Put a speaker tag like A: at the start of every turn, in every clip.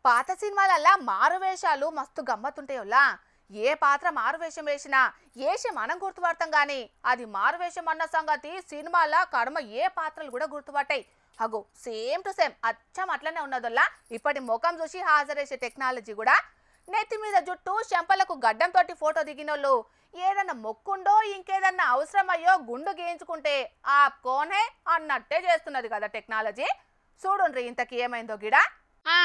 A: పాత సినిమాలల్లా మారువేషాలు మస్తు గమ్మత్తుంటాయోలా. ఏ పాత్ర మారువేషం వేసినా ఏషే మనం గుర్తుపడతాం గాని అది మారువేషం అన్న సంగతి సినిమాల కడమ ఏ పాత్రలు కూడా గుర్తుపట్టాయి. అగో సేమ్ టు సేమ్ అచ్చం అట్లనే ఉన్నదల్లా ఇప్పటి ముఖం చూసి హాజరేసే టెక్నాలజీ కూడా. నెత్తి మీద జుట్టు చెంపలకు గడ్డం తోటి ఫోటో దిగినోళ్ళు ఏదన్నా మొక్కుండో ఇంకేదన్నా అవసరమయ్యో గుండు గీయించుకుంటే ఆ కోనే అన్నట్టే చేస్తున్నది కదా టెక్నాలజీ. చూడుండ్రి ఇంతకి ఏమైందో గిడా.
B: ఆ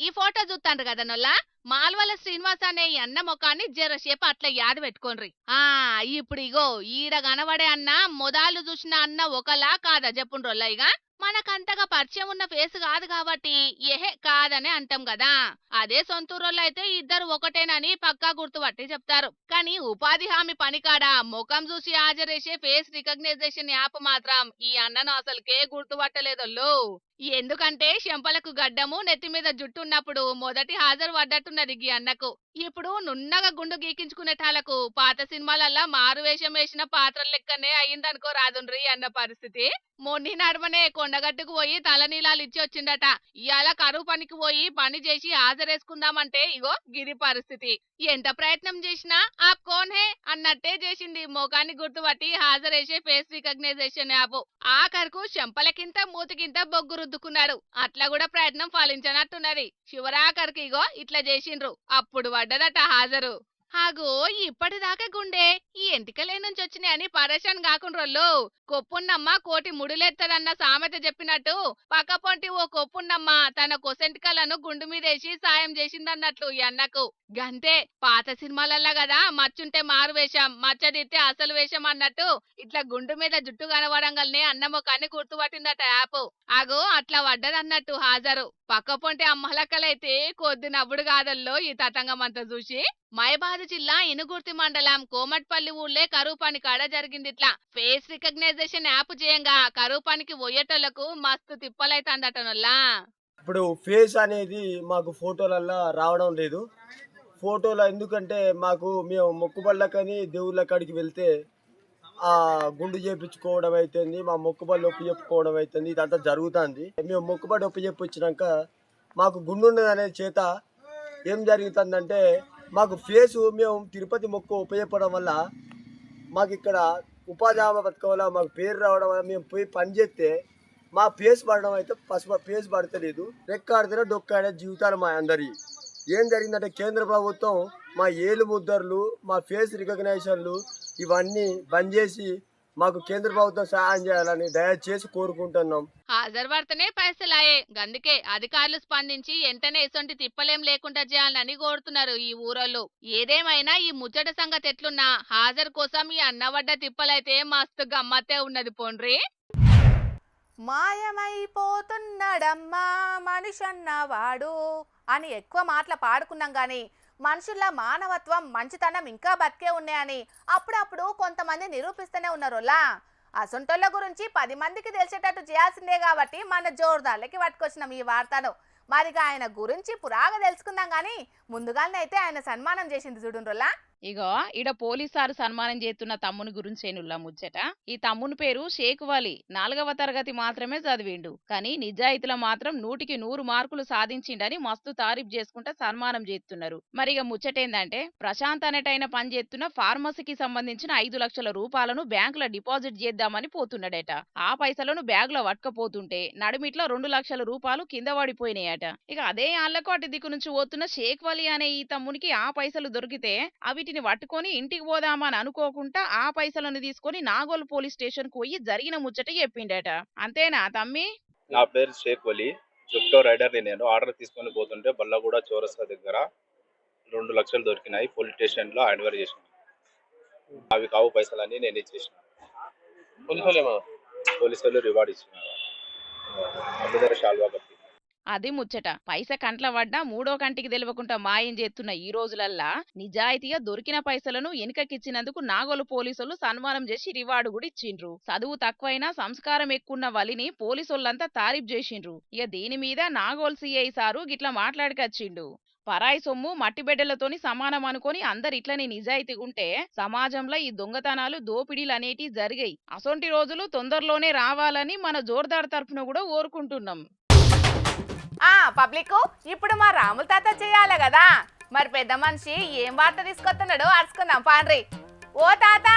B: ఈ ఫోటో చూస్తాండ్రు కదా నొల్ల మాల్వల శ్రీనివాస్ అనే ఈ అన్న ముఖాన్ని జరసేపు అట్లా యాద పెట్టుకోండ్రి. ఇప్పుడు ఇగో ఈడ కనబడే అన్న మొదలు చూసిన అన్న ఒకలా కాదా చెప్పుండ్రొల్ల. ఇక మనకంతగా పరిచయం ఉన్న ఫేస్ కాదు కాబట్టి ఏహే కాదని అంటాం కదా. అదే సొంతూరులో అయితే ఇద్దరు ఒకటేనని పక్కా గుర్తుపట్టి చెప్తారు. కానీ ఉపాధి హామీ పనికాడ ముఖం చూసి హాజరేసే ఫేస్ రికగ్నైజేషన్ యాప్ మాత్రం ఈ అన్నను అసలుకే గుర్తుపట్టలేదోళ్ళు. ఎందుకంటే చెంపలకు గడ్డము నెత్తి మీద జుట్టు ఉన్నప్పుడు మొదటి హాజరు పడ్డట్టున్నది గీ అన్నకు. ఇప్పుడు నున్నగా గుండు గీకించుకునేటాలకు పాత సినిమాలల్లా మారు వేషం వేసిన పాత్రల లెక్కనే అయ్యిందనుకో రాదుండ్రి అన్న పరిస్థితి. మొన్ని నడమనే కొండగట్టుకు పోయి తలనీలాలు ఇచ్చి వచ్చిండట. ఇవాళ కరువు పనికి పోయి పని చేసి హాజరేసుకుందామంటే ఇగో గిరి పరిస్థితి. ఎంత ప్రయత్నం చేసినా ఆ కోన్ హే అన్నట్టే చేసింది మోకాన్ని గుర్తుపట్టి హాజరేసే ఫేస్ రికగ్నైజేషన్ యాప్. ఆఖరుకు చెంపలకింత మూతికింత బొగ్గు రుద్దుకున్నాడు. అట్లా కూడా ప్రయత్నం ఫలించనట్టున్నది. చివరాఖరికి ఇగో ఇట్లా చేసిండ్రు. అప్పుడు పడ్డదట హాజరు. హాగో ఇప్పటిదాకా గుండె ఈ ఎంటికలే నుంచి వచ్చినాయని పరేషాన్ కాకుండ్రోళ్ళు. కొప్పున్నమ్మ కోటి ముడులెత్తదన్న సామెత చెప్పినట్టు పక్కపొంటి ఓ కొప్పున్నమ్మ తన కొసెంటికలను గుండు మీదేసి సాయం చేసిందన్నట్లు ఈ అన్నకు. గంతే పాత సినిమాలల్లా కదా మచ్చుంటే మారు వేషం మచ్చదిత్తే అసలు వేషం అన్నట్టు ఇట్లా గుండు మీద జుట్టు కనబడంగానే అన్న ముఖాన్ని గుర్తుపట్టిందట యాప్. ఆగో అట్లా పడ్డదన్నట్టు హాజరు. పక్కపొంటి అమ్మలక్కలైతే కొద్ది నవ్వుడు కాదల్లో ఈ తతంగం అంతా చూసి. మైబాదు జిల్లా ఇనుగుర్తి మండలం కోమట్పల్లి ఊళ్ళే కరువు పని కాడ జరిగింది ఇట్లా. ఫేస్ రికగ్నైజేషన్ యాప్ చేయంగా కరువు పనికి పోయేటోళ్లకు మస్తు తిప్పలైతాందటనొల్లా.
C: ఇప్పుడు ఫేస్ అనేది మాకు ఫోటోలల్లో రావడం లేదు. ఫోటోలో ఎందుకంటే మేము మొక్కుబళ్ళకని దేవుళ్ళ కాడికి వెళ్తే ఆ గుండు చేపించుకోవడం అవుతుంది, మా మొక్కుబళ్ళు ఒప్పు చెప్పుకోవడం అవుతుంది, ఇదంతా జరుగుతుంది. మేము మొక్కుబడి ఒప్పు చెప్పుచ్చినాక మాకు గుండు ఉన్నది అనే చేత ఏం జరుగుతుందంటే మాకు ఫేసు మేము తిరుపతి మొక్కు ఉపయోగపడడం వల్ల మాకు ఇక్కడ ఉపాధి హామీ పథకం వల్ల మాకు పేరు రావడం వల్ల మేము పోయి పని చేస్తే మా ఫేస్ పడడం అయితే ఫేస్ పడతలేదు. రెక్కాడితేనే డొక్కాడే జీవితాలు మా అందరి. ఏం జరిగిందంటే కేంద్ర ప్రభుత్వం మా ఏలు ముద్దర్లు మా ఫేస్ రికగ్నైజేషన్లు ఇవన్నీ బంద్ చేసి మాకు కేంద్ర ప్రభుత్వం సహాయం చేయాలని దయచేసి కోరుకుంటున్నాం.
B: హాజరు పడితేనే పైసలాయే. గందుకే అధికారులు స్పందించి ఎంటనే ఎసొంటి తిప్పలేం లేకుండా చేయాలని కోరుతున్నారు ఈ ఊరోళ్ళు. ఏదేమైనా ఈ ముచ్చట సంగతి ఎట్లున్నా హాజరు కోసం ఈ అన్నవడ్డ తిప్పలైతే మస్తు గమ్మత్తే ఉన్నది పోండ్రి.
A: మాయమైపోతున్నాడమ్మా మనిషన్నవాడు అని ఎక్కువ మాటలు పాడుకున్నాం గాని మనుషుల మానవత్వం మంచితనం ఇంకా బతికే ఉన్నాయని అప్పుడప్పుడు కొంతమంది నిరూపిస్తూనే ఉన్నారోలా. అసొంటోళ్ళ గురించి 10 మందికి తెలిసేటట్టు చేయాల్సిందే కాబట్టి మన జోర్దార్లకి పట్టుకొచ్చినాం ఈ వార్తను. మరిగా ఆయన గురించి పురాగా తెలుసుకుందాం గాని ముందుగానే అయితే ఆయన సన్మానం చేసింది చూడుండ్రోలా.
D: ఇగో ఈడ పోలీసారు సన్మానం చేస్తున్న తమ్ముని గురించేనుల్లా ముచ్చట. ఈ తమ్ముని పేరు షేక్ వలి. 4వ తరగతి మాత్రమే చదివిండు. కానీ నిజాయితీలో మాత్రం 100కి 100 మార్కులు సాధించిండని మస్తు తారీఫ్ చేసుకుంటా సన్మానం చేస్తున్నారు. మరి ఇక ముచ్చటేందంటే ప్రశాంత్ అనేటైన పని చేస్తున్న ఫార్మసీకి సంబంధించిన 5 లక్షల రూపాయలను బ్యాంకులో డిపాజిట్ చేద్దామని పోతున్నాడట. ఆ పైసలను బ్యాగ్ లో పట్టుకపోతుంటే నడుమిట్లో 2 లక్షల రూపాయలు కింద పడిపోయినాయట. ఇక అదే ఆళ్లకు అటు దిక్కు నుంచి పోతున్న షేక్ వలి అనే ఈ తమ్మునికి ఆ పైసలు దొరికితే అవి పట్టుకొని ఇంటికి పోదామని అనుకోకుండా ఆ పైసలను తీసుకొని నాగోల్ పోలీస్ స్టేషన్ కు పోయి జరిగిన ముచ్చట చెప్పిండట. అంతేనా తమ్మి?
E: నా పేరు షేక్ వలి. జుప్టో రైడర్ ని. నేను ఆర్డర్ తీసుకొని పోతుంటే బల్లగూడ చౌరస్తా దగ్గర 2 లక్షలు దొరికినాయి. పోలీస్ స్టేషన్ లో హ్యాండ్ ఓవర్ చేసిన. అవి కావు పైసలన్నీ నేను ఇచ్చేసిన. పోలీసు వాళ్ళు రివార్డ్ ఇచ్చినారు. అందరూ షాల్వా కప్పి.
D: అది ముచ్చట. పైస కంట్ల పడ్డా 3వ కంటికి తెలియకుండా మాయం చేస్తున్న ఈ రోజులల్లా నిజాయితీగా దొరికిన పైసలను వెనుకకిచ్చినందుకు నాగోలు పోలీసులు సన్మానం చేసి రివార్డు కూడా ఇచ్చిండ్రు. చదువు తక్కువైనా సంస్కారం ఎక్కున్న వలిని పోలీసులంతా తారీఫ్ చేసిండ్రు. ఇక దీని మీద నాగోల్ సిఐ సారు గిట్లా మాట్లాడుకొచ్చిండు. పరాయి సొమ్ము మట్టి బిడ్డలతోని సమానం అనుకొని అందరు ఇట్లనే నిజాయితీగా ఉంటే సమాజంలో ఈ దొంగతనాలు దోపిడీలు అనేటివి జరిగాయి. అసొంటి రోజులు తొందరలోనే రావాలని మన జోర్దార్ తరఫున కూడా కోరుకుంటున్నాం.
A: పబ్లిక్ ఇప్పుడు మా రాముల తాత చేయాలి కదా, మరి పెద్ద మనిషి ఏం వార్త తీసుకొస్తున్నాడో అరుచుకుందాం పాండ్రి. ఓ తాత,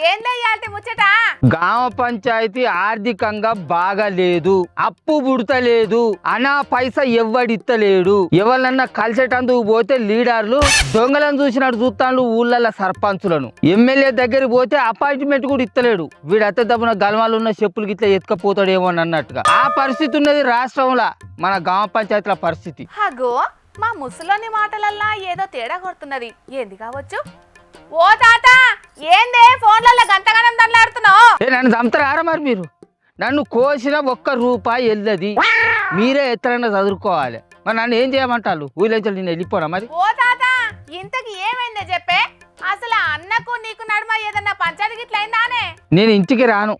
A: ఏం లేయాలి ముచ్చట?
F: గ్రామ పంచాయతీ ఆర్థికంగా బాగాలేదు, అప్పు పుడతలేదు, అనా పైసా ఎవ్వడిత్తలేడు. ఎవరినన్నా కలిసేటందుకు పోతే లీడర్లు దొంగలను చూసినట్టు చూస్తాను ఊళ్ళ సర్పంచులను. ఎమ్మెల్యే దగ్గరికి పోతే అపాయింట్మెంట్ కూడా ఇత్తలేడు. వీడు అత్త దప్పున గల్మాలు ఉన్న చెప్పులు గిట్లా ఎత్తుకపోతాడేమో అన్నట్టుగా ఆ పరిస్థితి ఉన్నది రాష్ట్రంలో, మన గ్రామ పంచాయతీల పరిస్థితి.
A: అగో, మా ముసలోని మాటలల్లా ఏదో తేడా కొడుతున్నది, ఏంది కావచ్చు? ఓ తాత, ఏందే ఫోన్లలో గంటగనం దండలాడుతున్నావు?
F: నన్ను చంపుతారా మరి మీరు? నన్ను కోసిన ఒక్క రూపాయి వెళ్ళది, మీరే ఎత్తరైనా చదువుకోవాలి. మరి నన్ను ఏం చేయమంటారు? ఊళ్ళో నేను వెళ్ళిపోనా మరి?
A: ఓ తాత, ఇంతకి ఏమైందే చెప్పే? అసలు అన్నకు నీకు నడుమ ఏదన్నా పంచాయతీ గిట్ల అయిందానే?
F: నేను ఇంటికి రాను.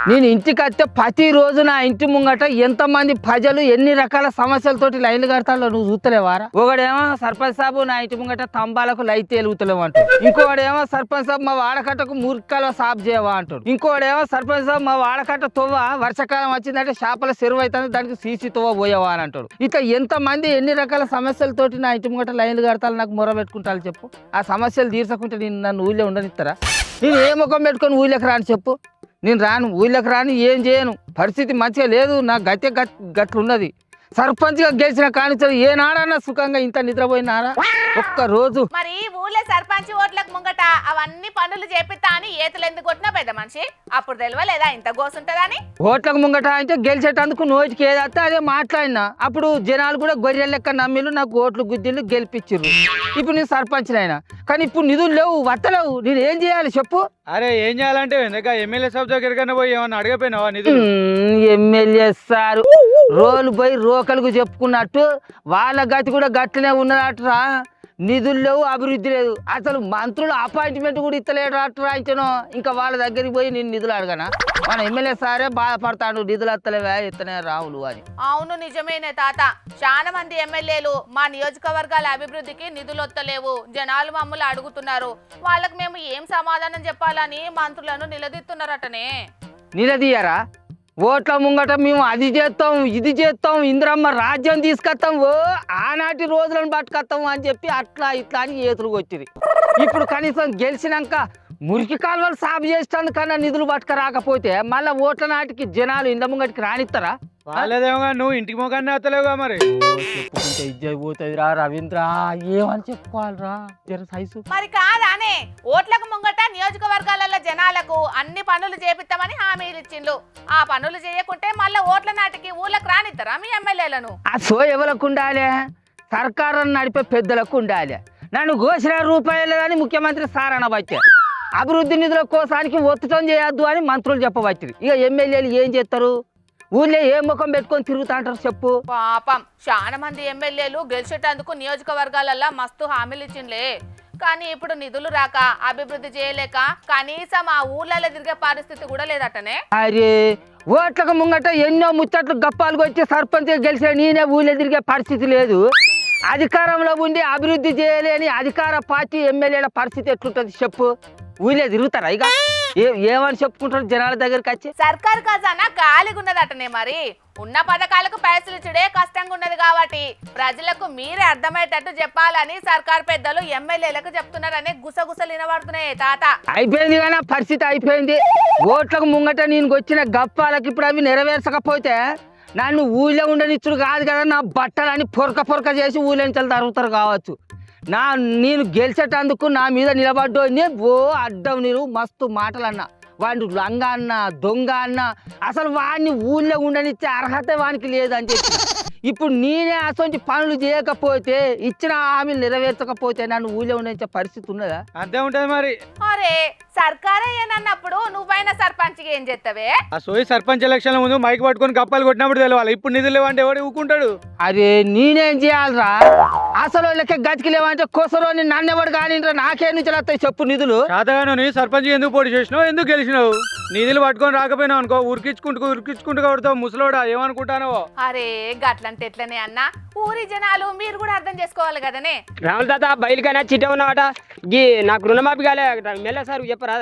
F: నేను ఇంటికి వస్తే ప్రతిరోజు నా ఇంటి ముంగట ఎంతమంది ప్రజలు ఎన్ని రకాల సమస్యలతోటి లైన్లు కడతాలో నువ్వు చూస్తలేవారా? ఒకడేమో సర్పంచ్ సాబు నా ఇంటి ముంగట తంబాలకు లైట్ వెలుగుతలేవు అంటాడు. ఇంకోడేమో సర్పంచ్ సాబు మా వాడకట్టకు మురికాల సాఫ్ చేయవా అంటాడు. ఇంకోడేమో సర్పంచ్ సాబు మా వాడకట్ట తొవ్వ వర్షాకాలం వచ్చిందంటే చేపల చెరువు అవుతుంది, దానికి సీసీ తొవ్వ పోయేవా అని అంటాడు. ఇట్లా ఎంతమంది ఎన్ని రకాల సమస్యలతోటి నా ఇంటి ముంగట లైన్లు కడతాలు నాకు మొర పెట్టుకుంటారు చెప్పు. ఆ సమస్యలు తీర్చకుంటే నేను నన్ను ఊళ్ళో ఉండనిస్తారా? నేను ఏ ముఖం పెట్టుకొని ఊళ్ళోకి రాను చెప్పు? నేను రాను, ఊళ్ళోకి రాను, ఏం చేయను. పరిస్థితి మంచిగా లేదు, నా గతి గట్లున్నది. సర్పంచ్గా గెలిచిన కానించారు ఏనాడన్నా సుఖంగా ఇంత నిద్రపోయినారా ఒక్క రోజు?
A: మరి ఊళ్ళో సర్పంచ్ ఓట్లకు ముంగట అవన్నీ పనులు చేపిస్తా అని ఏతులు ఎందుకు కొట్టినా పెద్ద మనిషి? అప్పుడు తెలియలేదా ఇంత గోసుంటదని?
F: ఓట్లకు ముంగట అంటే గెలిచేటందుకు నోటికి ఏదైతే అదే మాట్లాడినా. అప్పుడు జనాలు కూడా గొర్రెల లెక్క నమ్మిలు, నాకు ఓట్లు గుద్దిళ్ళు గెలిపించారు. ఇప్పుడు నేను సర్పంచ్నైనా, కానీ ఇప్పుడు నిధులు లేవు, వత్తలేవు. నేను ఏం చేయాలి చెప్పు?
G: అరే ఏం చేయాలంటే ఎమ్మెల్యే సభ దగ్గరికన్నా పోయి ఏమన్నా అడగపోయినావా నిధులు?
F: ఎమ్మెల్యే సారు రోలు పోయి రోకలకు చెప్పుకున్నట్టు వాళ్ళ గతి కూడా గట్లనే ఉన్నదట్రా. నిధులు లేవు, అభివృద్ధి లేదు. అసలు మంత్రులు అపాయింట్మెంట్ కూడా ఇస్తలేడు అట్రా. ఇంకా వాళ్ళ దగ్గరికి పోయి నేను నిధులు అడగనా? మన ఎమ్మెల్యే సారే బాధపడతాడు, నిధులు వస్తలేవా ఇస్తనే రావులు అని.
A: అవును, నిజమేనే తాత. చాలా మంది ఎమ్మెల్యేలు మా నియోజకవర్గాల అభివృద్ధికి నిధులు వస్తలేవు, జనాలు మమ్మల్ని అడుగుతున్నారు, వాళ్ళకి మేము ఏం సమాధానం చెప్పాలని మంత్రులను నిలదీస్తున్నారటనే.
F: నిలదీయరా? ఓట్ల ముంగట మేము అది చేస్తాం, ఇది చేస్తాం, ఇందిరమ్మ రాజ్యం తీసుకొస్తాం, ఓ ఆనాటి రోజులను పట్టుకొస్తాం అని చెప్పి అట్లా ఇట్లా అని ఏతులు వచ్చింది. ఇప్పుడు కనీసం గెలిచినాక మురికి కాలువలు సాగు చేస్తాను కన్నా నిధులు పట్టుక రాకపోతే మళ్ళీ ఓట్ల నాటికి జనాలు ఇండ్ల ముంగటికి రానిస్తారా?
G: వాళ్ళేదేమో నువ్వు ఇంటికి మొగాన్ని వస్తలేవుగా మరి.
F: చెప్పుకుంటే ఇజ్జ పోతుంది రా రవీంద్ర, ఏమని చెప్పుకోవాలరా జర సైజు.
A: మరి కాదానే, ఓట్లకు ముంగట నియోజకవర్గాలలో జనాలకు అన్ని పనులు చేపిస్తామని హామీలు ఇచ్చిండ్రు. ఆ పనులు చేయకుంటే మళ్ళీ ఓట్ల నాటికి ఊళ్ళకి రానిస్తారా మీ ఎమ్మెల్యేలను?
F: ఆ సో ఎవరికి ఉండాలి? సర్కారును నడిపే పెద్దలకు ఉండాలి. నన్ను ఘోషణ రూపాయలు అని ముఖ్యమంత్రి సార్ అనవచ్చు. అభివృద్ధి నిధుల కోసానికి ఒత్తిడి చేయొద్దు అని మంత్రులు చెప్పవచ్చు. ఇక ఎమ్మెల్యేలు ఏం చేస్తారు? ఊళ్ళో ఏ ముఖం పెట్టుకొని తిరుగుతా అంటారు చెప్పు?
A: పాపం, చాలా మంది ఎమ్మెల్యేలు గెలిచేటందుకు నియోజకవర్గాలలో మస్తు హామీలు ఇచ్చిండ్లే, కానీ ఇప్పుడు నిధులు రాక అభివృద్ధి చేయలేక కనీసం ఆ ఊళ్ళలో తిరిగే పరిస్థితి కూడా లేదటనే.
F: అరే ఓట్లకు ముంగట ఎన్నో ముచ్చట్లు గప్పాలు వచ్చి సర్పంచ్ గెలిచే నేనే ఊళ్ళో తిరిగే పరిస్థితి లేదు. అధికారంలో ఉండి అభివృద్ధి చేయలేని అధికార పార్టీ ఎమ్మెల్యేల పరిస్థితి ఎట్లుంటుంది చెప్పు? ఊళ్ళో తిరుగుతారా? ఇక ఏమని చెప్పుకుంటారు జనాల దగ్గరికి వచ్చి?
A: సర్కార్ ఖజానా ఖాళీగా ఉన్నదటనే. మరి ఉన్న పథకాలకు పైసలు ఇచ్చుడే కష్టంగా ఉన్నది కాబట్టి ప్రజలకు మీరే అర్థమయ్యేటట్టు చెప్పాలని సర్కార్ పెద్దలు ఎమ్మెల్యేలకు చెప్తున్నారనే గుసగుసలు వినబడుతున్నాయి తాత.
F: అయిపోయింది కానీ పరిస్థితి అయిపోయింది. ఓట్లకు ముంగట నేను వచ్చిన గప్పాలకు ఇప్పుడు అవి నెరవేర్చకపోతే నన్ను ఊళ్ళో ఉండనిచ్చుడు కాదు కదా, నా బట్టలని పొరక చేసి ఊళ్ళో నుంచి తరుగుతారు కావచ్చు. నేను గెలిచేటందుకు నా మీద నిలబడ్డోని ఓ అడ్డం నేను మస్తు మాటలు అన్నా. వాడు లంగా అన్న, దొంగ అన్న, అసలు వాడిని ఊళ్ళో ఉండనిచ్చే అర్హత వానికి లేదని చెప్పి ఇప్పుడు నేనే అసలు పనులు చేయకపోతే, ఇచ్చిన హామీలు నెరవేర్చకపోతే నన్ను ఊళ్ళో ఉండనిచ్చే పరిస్థితి ఉన్నదా?
G: అంతే ఉంటది మరి.
A: అరే సర్కారే ఏనన్నప్పుడు నువ్వైనా సర్పంచ్ ఏం చేస్తావే?
G: ఆ సోయి సర్పంచ్ ఎలక్షన్ ముందు మైక్ పట్టుకొని కప్పాలు కొట్టినప్పుడు తెలవాలి. ఇప్పుడు నిధులు లేవంటే ఎవడు ఊకుంటాడు?
F: అరే నేనేం చేయాలరా? అసలు వాళ్ళకి గతికి లేవంటే కొసరోని నన్నెవడు కానిరా, నాకే నుంచి వస్తాయి చెప్పు నిధులు?
G: శాతగాను సర్పంచ్ ఎందుకు పోటీ చేసినావు, ఎందుకు గెలిచినావు? నిధులు పట్టుకొని రాకపోయినావు అనుకో ఉరికించుకుంటూ కొడతావు ముసలోడా ఏమనుకుంటానో.
A: అరే గట్లంటే ఎట్లనే అన్న, ఊరి జనాలు మీరు కూడా అర్థం చేసుకోవాలి కదనే.
H: రాముల తాత బయలుకైనా చిట్ట ఉన్నావట గీ నాకు రుణమాఫీ కాలే మెల్ల సార్ చెప్పరా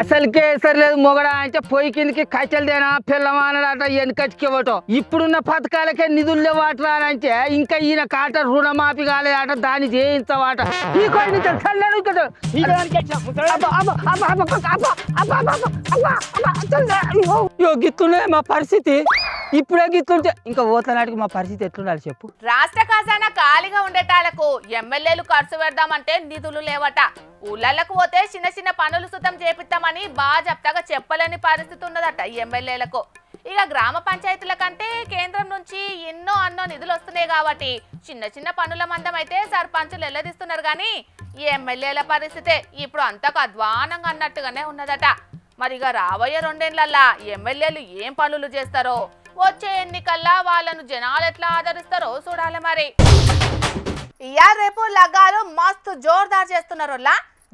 F: అసలుకే సరిలేదు మొగడా అంటే పొయ్యి కిందకి కచ్చలదేనా పిల్లమానడాట వెనకటికి ఇవ్వటం. ఇప్పుడున్న పథకాలకే నిధులు లేవాటరా అని అంటే ఇంకా ఈయన కాట రుణమాఫీ కాలేదట, దాన్ని చేయించవాట. ఈ కొన్ని గిట్లుండే మా పరిస్థితి. ఇప్పుడే గిట్లుంటే ఇంకా ఓతనాటికి మా పరిస్థితి ఎట్లుండాలి చెప్పు.
A: రాష్ట్ర ఖజానా ఖాళీగా ఉండేటాలకు ఎమ్మెల్యేలు ఖర్చు పెడదామంటే నిధులు లేవట. ఊళ్ళకు పోతే చిన్న చిన్న పనులు సుతం చేపిస్తామని బాజప్తాగా చెప్పలేని పరిస్థితి ఉన్నదట ఎమ్మెల్యేలకు. ఇక గ్రామ పంచాయతీల కంటే కేంద్రం నుంచి ఎన్నో నిధులు వస్తున్నాయి కాబట్టి చిన్న చిన్న పనుల మందం అయితే సర్పంచులు ఎల్లదిస్తున్నారు. కానీ ఈ ఎమ్మెల్యేల పరిస్థితే ఇప్పుడు అంతకు అధ్వానంగా అన్నట్టుగానే ఉన్నదట. మరి ఇక రాబోయే 2 ఏళ్లల్లా ఎమ్మెల్యేలు ఏం పనులు చేస్తారో, వచ్చే ఎన్నికల్లా వాళ్ళను జనాలు ఎట్లా ఆదరిస్తారో చూడాలి. మరి ఇయాల రేపు లగ్గాలు మస్తు జోర్దార్ చేస్తున్నారు.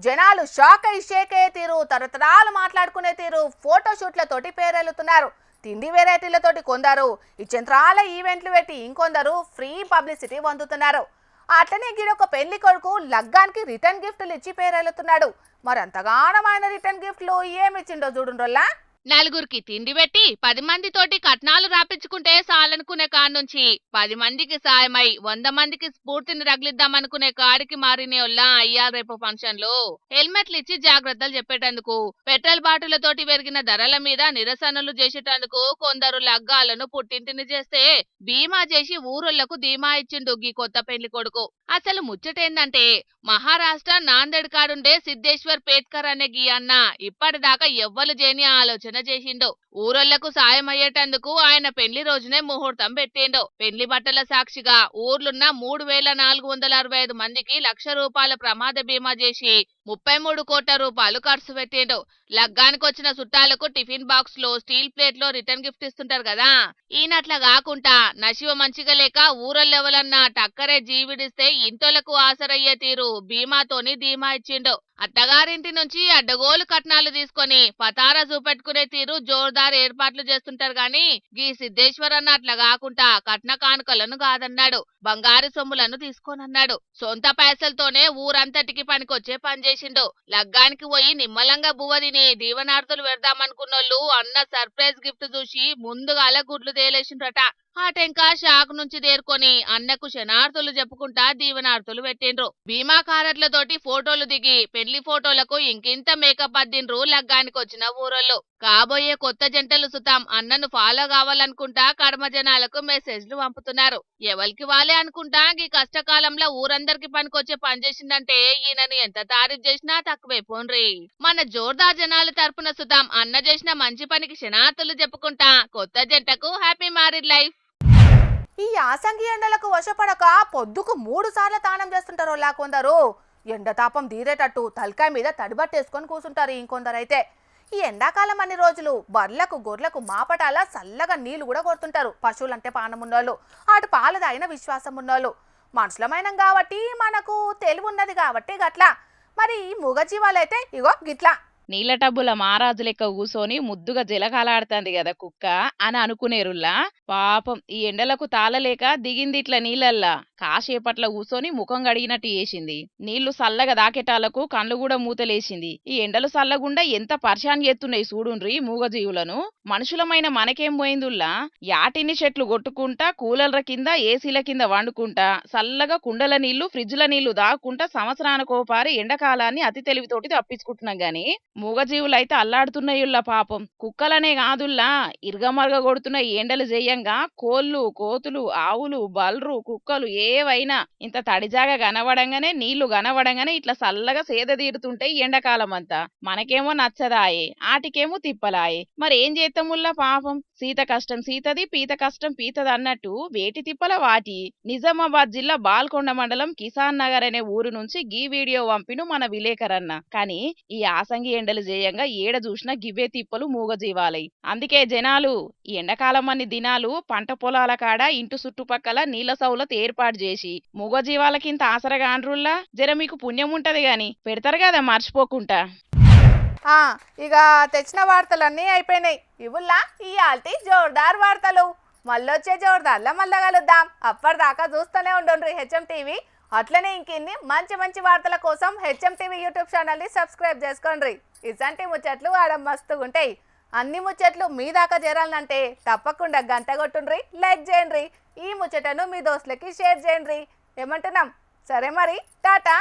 A: జనాలు షాక్ అయి షేక్ అయ్యే తీరు, తరతరాలు మాట్లాడుకునే తీరు, ఫోటోషూట్లతోటి పేరెళ్తున్నారు. తిండి వెరైటీలతోటి కొందరు ఈ చంద్రాల ఈవెంట్లు పెట్టి ఇంకొందరు ఫ్రీ పబ్లిసిటీ పొందుతున్నారు. అట్లనే గిడొక పెళ్లి కొడుకు లగ్గానికి రిటర్న్ గిఫ్ట్లు ఇచ్చి పేరెళ్తున్నాడు. మరి అంతగానమైన రిటర్న్ గిఫ్ట్లు ఏమిచ్చిండో చూడుండ్రోల్లా.
B: నలుగురికి తిండి పెట్టి 10 మందితోటి కట్నాలు రాపించుకుంటే చాలనుకునే కాడ నుంచి 10 మందికి సాయమై 100 మందికి స్ఫూర్తిని రగిలిద్దామనుకునే కాడికి మారినేలా అయ్యారు రేపు ఫంక్షన్లు. హెల్మెట్లు ఇచ్చి జాగ్రత్తలు చెప్పేటందుకు, పెట్రోల్ బాటిళ్లతోటి పెరిగిన ధరల మీద నిరసనలు చేసేటందుకు కొందరు లగ్గాలను పుట్టింటిని చేస్తే బీమా చేసి ఊరోళ్లకు ధీమా ఇచ్చిండు గీ కొత్త పెళ్లి కొడుకు. అసలు ముచ్చటేందంటే మహారాష్ట్ర నాందేడ్ కాడుండే సిద్ధేశ్వర్ పేట్కర్ అనే గీ అన్న ఇప్పటిదాకా ఎవ్వరు చేయని ఆలోచన చేసిండు. ఊరోళ్లకు సాయం అయ్యేటందుకు ఆయన పెళ్లి రోజునే ముహూర్తం పెట్టిండు. పెళ్లి బట్టల సాక్షిగా ఊర్లున్న 3,465 మందికి ₹1,00,000 ప్రమాద బీమా చేసి 33 కోట్ల రూపాయలు ఖర్చు పెట్టిండు. లగ్గానికి వచ్చిన చుట్టాలకు టిఫిన్ బాక్స్ లో, స్టీల్ ప్లేట్ లో రిటర్న్ గిఫ్ట్ ఇస్తుంటారు కదా. ఈయనట్లా కాకుండా నశివ మంచిగా లేక ఊరల్లెవలన్నా టక్కరే జీవిడిస్తే ఇంటోలకు ఆసరయ్యే తీరు బీమాతోని ధీమా ఇచ్చిండు. అత్తగారింటి నుంచి అడ్డగోలు కట్నాలు తీసుకొని పతారా చూపెట్టుకునే తీరు జోర్దార్ ఏర్పాట్లు చేస్తుంటారు గాని గీ సిద్ధేశ్వరన్న అట్లా కాకుండా కట్న కానుకలను కాదన్నాడు, బంగారు సొమ్ములను తీసుకోనన్నాడు. సొంత పైసలతోనే ఊరంతటికి పనికొచ్చే పని చేసిండు. లగ్గానికి పోయి నిమ్మలంగా బువ్వ తిని దీవనార్థులు పెడదామనుకున్నోళ్ళు అన్న సర్ప్రైజ్ గిఫ్ట్ చూసి ముందుగాల గుడ్లు తేలేసిండ్రట. ఆ టెంకా షాక్ నుంచి తేరుకొని అన్నకు శనార్థులు చెప్పుకుంటా దీవనార్థులు పెట్టిండ్రు. బీమా కారట్లతోటి ఫోటోలు దిగి పెళ్లి ఫోటోలకు ఇంకింత మేకప్ అద్దిండ్రు లగ్గానికి వచ్చిన ఊరోళ్ళు. కాబోయే కొత్త జంటలు సుతాం అన్నను ఫాలో కావాలనుకుంటా కర్మ జనాలకు మెసేజ్లు పంపుతున్నారు. ఎవరికి వాళ్ళే అనుకుంటా ఈ కష్టకాలంలో ఊరందరికి పనికొచ్చే పని చేసిందంటే ఈయనను ఎంత తారీఫ్ చేసినా తక్కువే పోన్రి. మన జోర్దార్ జనాల తరపున సుతాం అన్న చేసిన మంచి పనికి శనార్థులు చెప్పుకుంటా కొత్త జంటకు హ్యాపీ మ్యారీడ్ లైఫ్.
A: ఈ యాసంగి ఎండలకు వశపడక పొద్దుకు 3 సార్లు తానం చేస్తుంటారు కొందరు. ఎండ తాపం తీరేటట్టు తలకాయ మీద తడిబట్టేసుకొని కూర్చుంటారు ఇంకొందరైతే. ఈ ఎండాకాలం అన్ని రోజులు బర్లకు గొర్రెలకు మాపటాల చల్లగా నీళ్లు కూడా కొడుతుంటారు. పశువులంటే పానం ఉన్నోళ్ళు, అటు పాలు తాగిన విశ్వాసం ఉన్నోళ్ళు. మనుషులమైన కాబట్టి మనకు తెలివి ఉన్నది కాబట్టి గట్లా. మరి ఈ మూగజీవాలైతే ఇగో గిట్లా
D: నీళ్ళ టబ్బుల మహారాజు లెక్క కూసోని ముద్దుగా జలకాలాడుతుంది కదా కుక్క అని అనుకునేరుల్లా. పాపం ఈ ఎండలకు తాళలేక దిగింది ఇట్లా నీళ్ళల్లా. కాసేపట్ల కూసోని ముఖం గడిగినట్టు చేసింది. నీళ్లు సల్లగా దాకేటాలకు కళ్ళు కూడా మూతలేసింది. ఈ ఎండలు సల్లగుండా ఎంత పరిశాన్ చేస్తున్నాయి చూడుండ్రి మూగజీవులను. మనుషులమైన మనకేం పోయిందుల్లా. యాటిని చెట్లు కొట్టుకుంటా, కూలర్ల కింద ఏసీల కింద వండుకుంటా, సల్లగా కుండల నీళ్లు ఫ్రిడ్జ్ల నీళ్లు దాక్కుంటా సంవత్సరానికోపారి ఎండాకాలాన్ని అతి తెలివితోటి తప్పించుకుంటున్నాం గాని మూగజీవులైతే అల్లాడుతున్నాయుల్లా పాపం. కుక్కలనే కాదుల్లా ఇరగమరగ కొడుతున్న ఎండలు చేయంగా కోళ్ళు, కోతులు, ఆవులు, బల్రు, కుక్కలు ఏవైనా ఇంత తడిజాగా కనబడంగానే నీళ్లు కనబడంగానే ఇట్లా చల్లగా సేద తీరుతుంటాయి ఎండాకాలం అంతా. మనకేమో నచ్చదాయే, ఆటికేమో తిప్పలాయే. మరి ఏం చేస్తాముల్లా పాపం. సీత కష్టం సీతది, పీత కష్టం పీతది అన్నట్టు వేటి తిప్పల వాటి. నిజామాబాద్ జిల్లా బాల్కొండ మండలం కిసాన్ నగర్ అనే ఊరు నుంచి గీ వీడియో పంపిను మన విలేకరన్న. కానీ ఈ యాసంగి ఎండలు చేయంగా ఏడ చూసినా గివే తిప్పలు మూగజీవాలై. అందుకే జనాలు ఈ ఎండాకాలం అన్ని దినాలు పంట పొలాల కాడ ఇంటి చుట్టుపక్కల నీళ్ల సౌలత ఏర్పాటు చేసి మూగజీవాలకింత ఆసరగా అండ్రుల్లా. జర మీకు పుణ్యం ఉంటది గాని పెడతారు కదా మర్చిపోకుండా.
A: ఇక తెచ్చిన వార్తలన్నీ అయిపోయినాయి. ఇవుల్లా ఈ ఆల్టీ జోర్దార్ వార్తలు. మళ్ళొచ్చే జోర్దార్లో మళ్ళా కలుద్దాం. అప్పటిదాకా చూస్తూనే ఉండండి హెచ్ఎం టీవీ. అట్లనే ఇంకిన్ని మంచి మంచి వార్తల కోసం హెచ్ఎం టీవీ యూట్యూబ్ ఛానల్ని సబ్స్క్రైబ్ చేసుకోండి. ఇసంటి ముచ్చట్లు ఆడ మస్తుగుంటాయి. అన్ని ముచ్చట్లు మీ దాకా చేరాలంటే తప్పకుండా గంట కొట్టుండ్రి, లైక్ చేయండి. ఈ ముచ్చటను మీ దోస్తులకి షేర్ చేయండి. ఏమంటున్నాం? సరే మరి, టాటా.